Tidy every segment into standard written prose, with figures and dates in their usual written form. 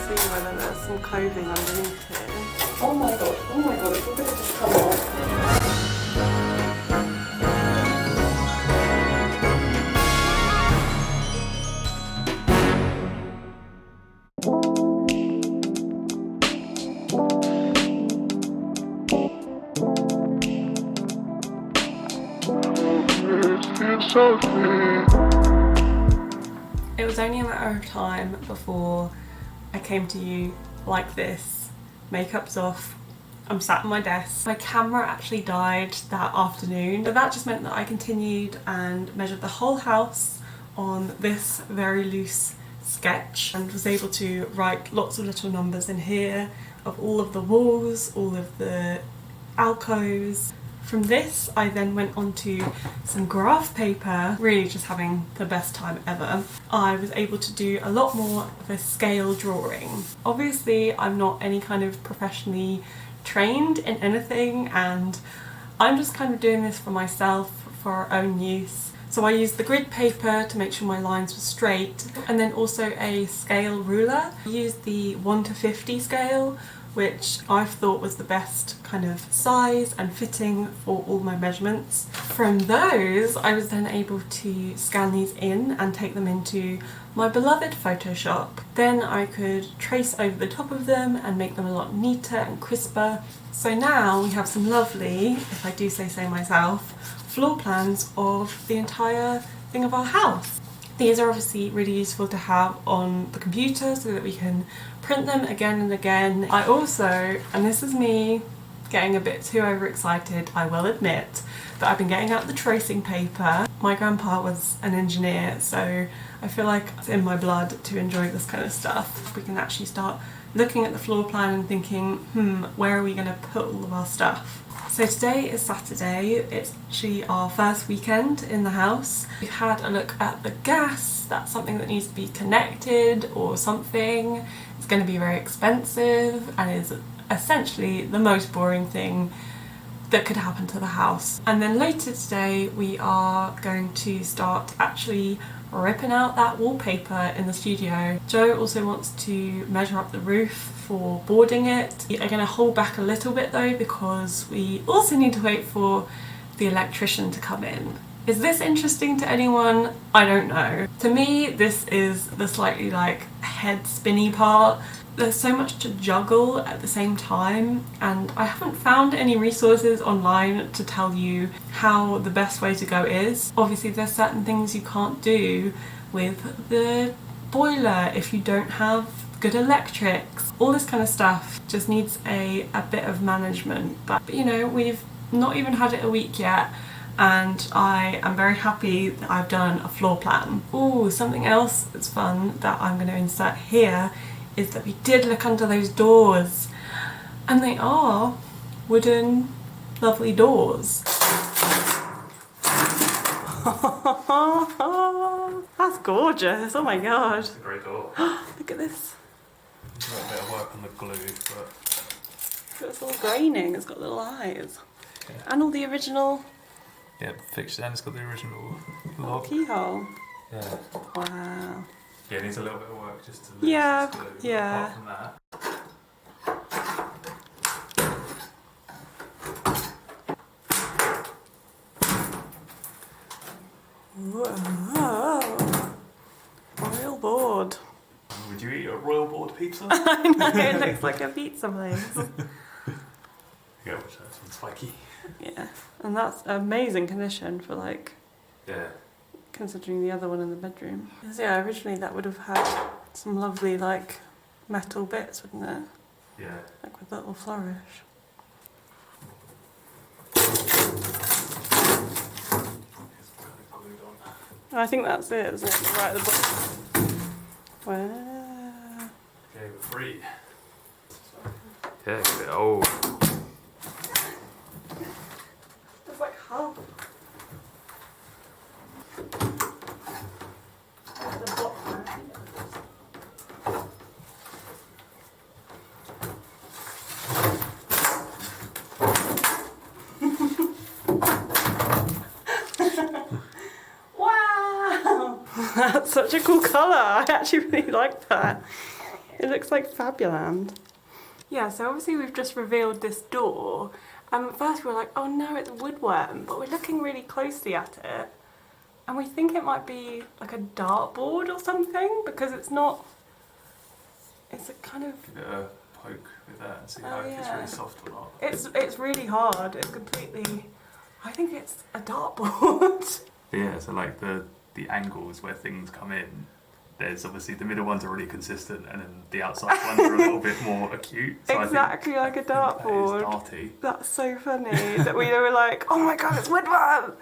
see whether there's some clothing underneath here. Oh my god, it's all going to just come off. It was only a matter of time before I came to you like this. Makeup's off, I'm sat at my desk. My camera actually died that afternoon, but that just meant that I continued and measured the whole house on this very loose sketch and was able to write lots of little numbers in here of all of the walls, all of the alcoves. From this, I then went on to some graph paper, really just having the best time ever. I was able to do a lot more of a scale drawing. Obviously, I'm not any kind of professionally trained in anything, and I'm just kind of doing this for myself, for our own use. So I used the grid paper to make sure my lines were straight, and then also a scale ruler. I used the 1 to 50 scale, which I thought was the best kind of size and fitting for all my measurements. From those, I was then able to scan these in and take them into my beloved Photoshop. Then I could trace over the top of them and make them a lot neater and crisper. So now we have some lovely, if I do say so myself, floor plans of the entire thing of our house. These are obviously really useful to have on the computer so that we can print them again and again. I also, and this is me getting a bit too overexcited, I will admit, but I've been getting out the tracing paper. My grandpa was an engineer, so I feel like it's in my blood to enjoy this kind of stuff. We can actually start looking at the floor plan and thinking, where are we going to put all of our stuff? So today is Saturday, it's actually our first weekend in the house. We've had a look at the gas, that's something that needs to be connected or something. It's going to be very expensive and is essentially the most boring thing that could happen to the house. And then later today we are going to start actually ripping out that wallpaper in the studio. Joe also wants to measure up the roof for boarding it. We are going to hold back a little bit though because we also need to wait for the electrician to come in. Is this interesting to anyone? I don't know. To me, this is the slightly like head spinny part. There's so much to juggle at the same time, and I haven't found any resources online to tell you how the best way to go is. Obviously there's certain things you can't do with the boiler if you don't have good electrics. All this kind of stuff just needs a bit of management, but you know, we've not even had it a week yet and I am very happy that I've done a floor plan. Ooh, something else that's fun that I'm going to insert here is that we did look under those doors and they are wooden lovely doors. That's gorgeous, oh my god. It's a great door. Look at this. A little bit of work on the glue, but... It's all graining, it's got little eyes. Yeah. And all the original Yeah, fixtures, and it's got the original lock. keyhole. Yeah. Wow. Yeah, it needs a little bit of work just to lose Yeah, this glue. yeah. Apart from that. Whoa. Royal board. Would you eat a royal board pizza? I know, it looks like a pizza place. Yeah, which that's one spiky. Yeah, and that's amazing condition for like, Yeah. considering the other one in the bedroom. So yeah, originally that would have had some lovely like metal bits, wouldn't it? Yeah. Like with a little flourish. I think that's it, isn't it? Right at the bottom. Wow. Okay, we're free. Yeah, oh. It's like half. At the bottom. Wow! That's such a cool colour. I actually really like that. It looks like Fabuland. Yeah, so obviously we've just revealed this door. At first we were like, oh no, it's a woodworm, but we're looking really closely at it. And we think it might be like a dartboard or something, because it's not, it's a kind of... Give it a poke with that and see if it's really soft or not. It's really hard, it's completely, I think it's a dartboard. But yeah, so like the angles where things come in, there's obviously the middle ones are really consistent and then the outside ones are a little bit more acute. So Exactly like a dartboard. That is darty. That's so funny that we were like, oh my god, it's woodworm!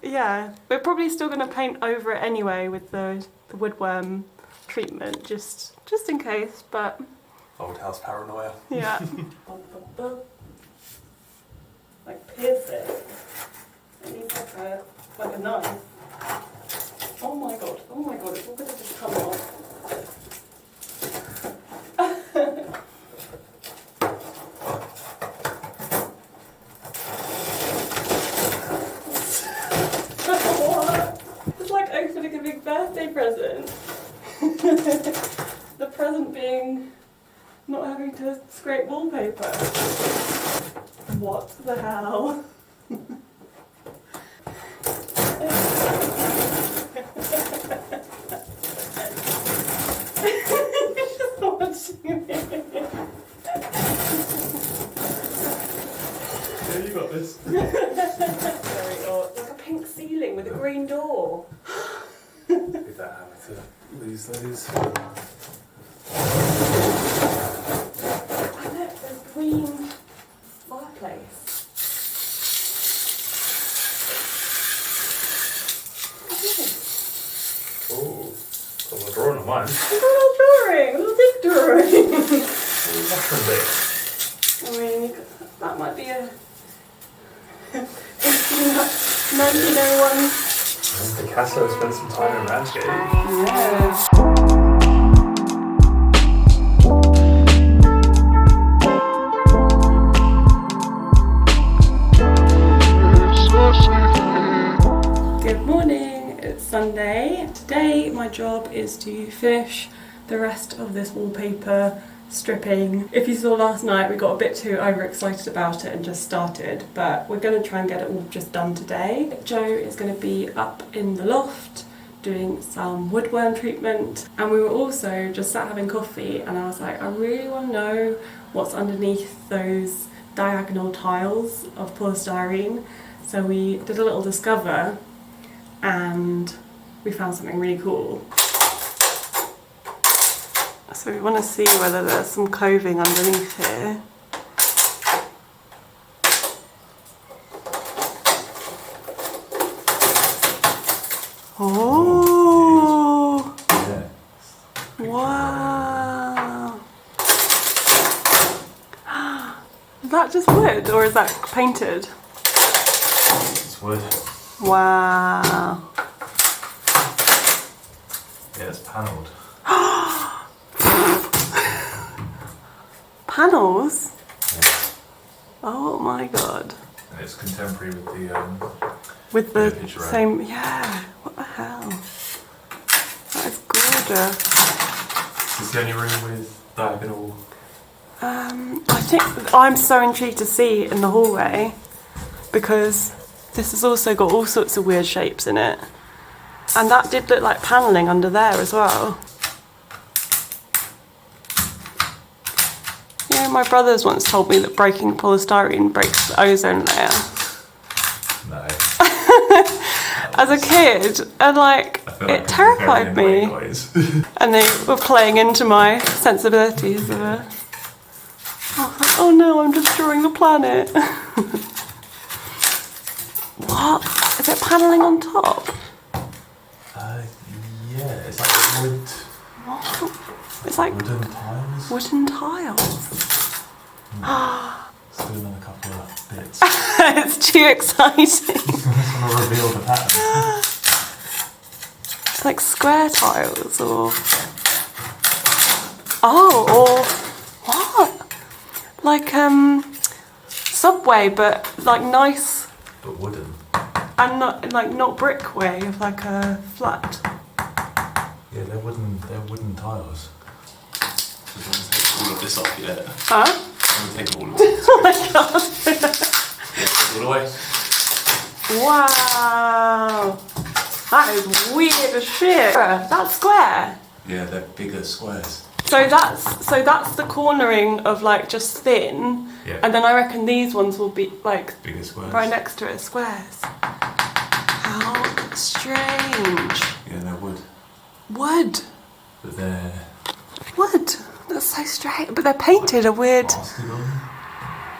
Yeah, we're probably still going to paint over it anyway with the woodworm treatment, just in case, but... Old house paranoia. Yeah. Like pierce it. It needs like a knife. Oh my god, it's all going to just come off. What? It's like opening a big birthday present. The present being not having to scrape wallpaper. What the hell? Just watching it. Yeah, you got this. Very odd. Like a pink ceiling with a green door. Give that hammer to lose those. And look, there's green fireplace. Oh, got a drawing on mine. It's a little drawing, a little big drawing. Mushroom bit. I mean, that might be a 1901. Picasso spent some time in landscape. Yeah. Good morning, it's Sunday. Today my job is to finish the rest of this wallpaper stripping. If you saw last night, we got a bit too overexcited about it and just started, but we're going to try and get it all just done today. Joe is going to be up in the loft doing some woodworm treatment, and we were also just sat having coffee, and I was like, I really want to know what's underneath those diagonal tiles of polystyrene. So we did a little discover and we found something really cool. So we want to see whether there's some coving underneath here. Oh! Yeah. Wow! Is that just wood or is that painted? It's wood. Wow! Yeah, it's panelled. Panels? Yeah. Oh my god. And it's contemporary with With the the picture same, yeah, what the hell? That is gorgeous. Is this the only room with diagonal? I think I'm so intrigued to see in the hallway because this has also got all sorts of weird shapes in it. And that did look like panelling under there as well. You know, my brothers once told me that breaking polystyrene breaks the ozone layer. No. As a kid, and like, it terrified me. And they were playing into my sensibilities of a, oh no, I'm destroying the planet. What? Is it panelling on top? Yeah, it's like wood. What? It's like Wooden tiles. wooden tiles. Still another couple of bits. It's too exciting. I just want to reveal the pattern. It's like square tiles or... Oh, or what? Like Subway, but like nice But wooden. and not brick way, of like a flat. Yeah, they're wooden tiles. All of this off yet. Huh? I'm taking all of this. Oh my god. Yeah, all the way. Wow. That is weird as shit. That's square. Yeah, they're bigger squares. So that's the cornering of like just thin, Yeah. and then I reckon these ones will be like Bigger squares. right next to it, squares. How strange. Yeah, they're wood. Wood. But they're Wood. That's so strange. But they're painted a weird. plastered on.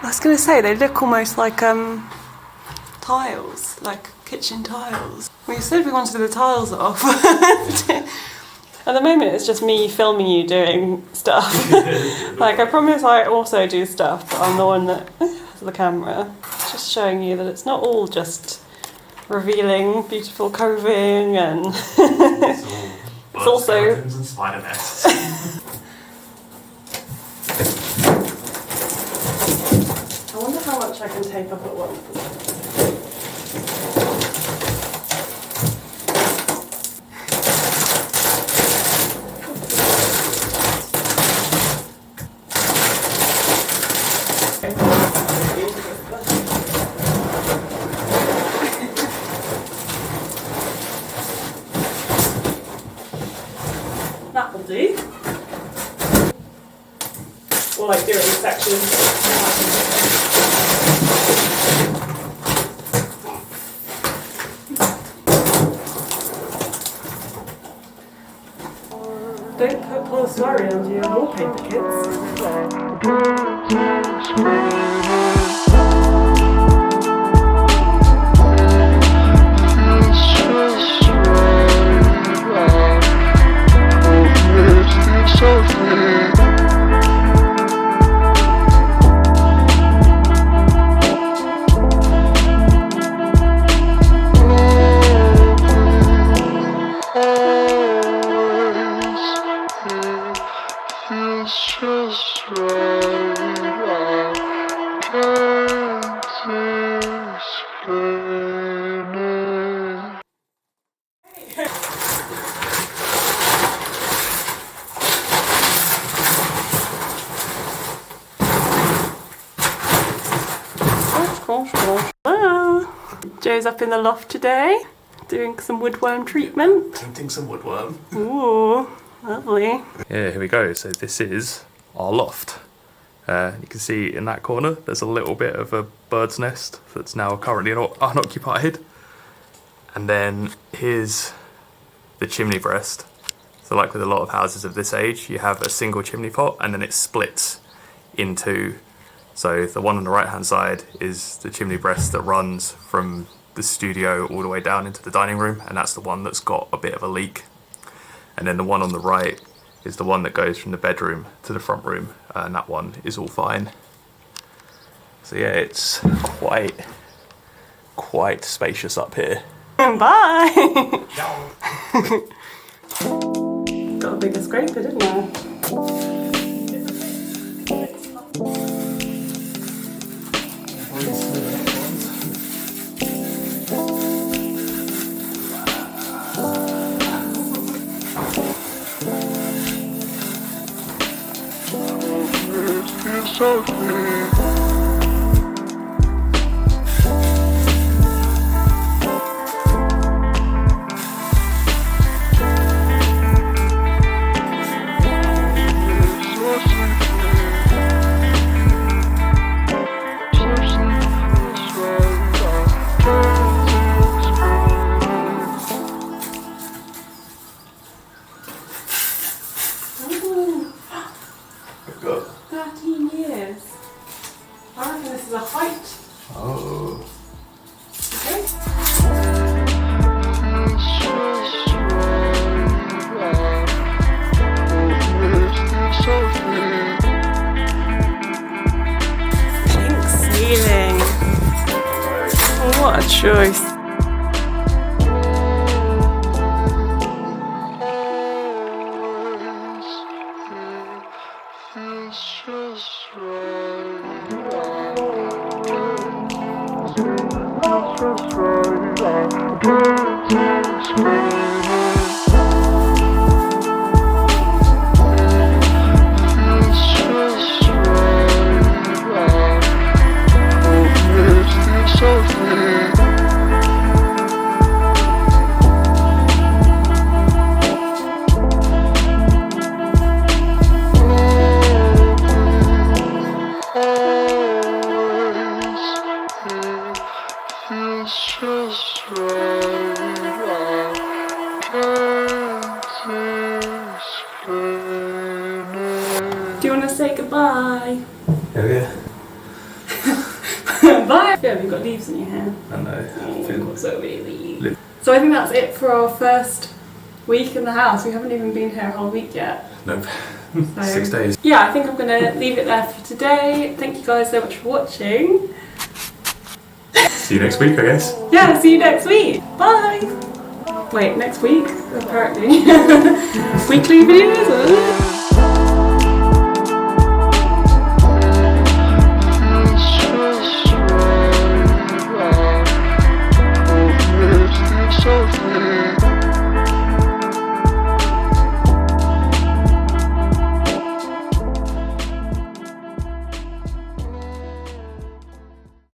I was gonna say they look almost like tiles, like kitchen tiles. We said we wanted the tiles off. At the moment it's just me filming you doing stuff. Like I promise I also do stuff, but I'm the one that has the camera. Just showing you that it's not all just revealing beautiful coving and It's also skeletons and spider nests. I wonder how much I can take up at once. That will do. Or like do it in sections. Don't put polystyrene onto your wallpaper, kids. Joe's up in the loft today, doing some woodworm treatment. Painting some woodworm. Ooh, lovely. Yeah, here we go. So this is our loft. You can see in that corner there's a little bit of a bird's nest that's now currently unoccupied. And then here's the chimney breast. So like with a lot of houses of this age, you have a single chimney pot and then it splits into, so the one on the right hand side is the chimney breast that runs from the studio all the way down into the dining room, and that's the one that's got a bit of a leak. And then the one on the right is the one that goes from the bedroom to the front room, and that one is all fine. So yeah, it's quite spacious up here. Bye! Got a bigger scraper, didn't I? We've got 13 years. I reckon this is a height. oh. Okay. Pink ceiling. Oh, what a choice. you want to say goodbye? Oh yeah. Bye! Yeah, you've got leaves in your hair. I know. Oh, I've got so many leaves. So I think that's it for our first week in the house. We haven't even been here a whole week yet. Nope. So, 6 days. yeah, I think I'm going to leave it there for today. Thank you guys so much for watching. See you next week, I guess. Yeah, see you next week. Bye! Wait, next week? Apparently. Weekly videos?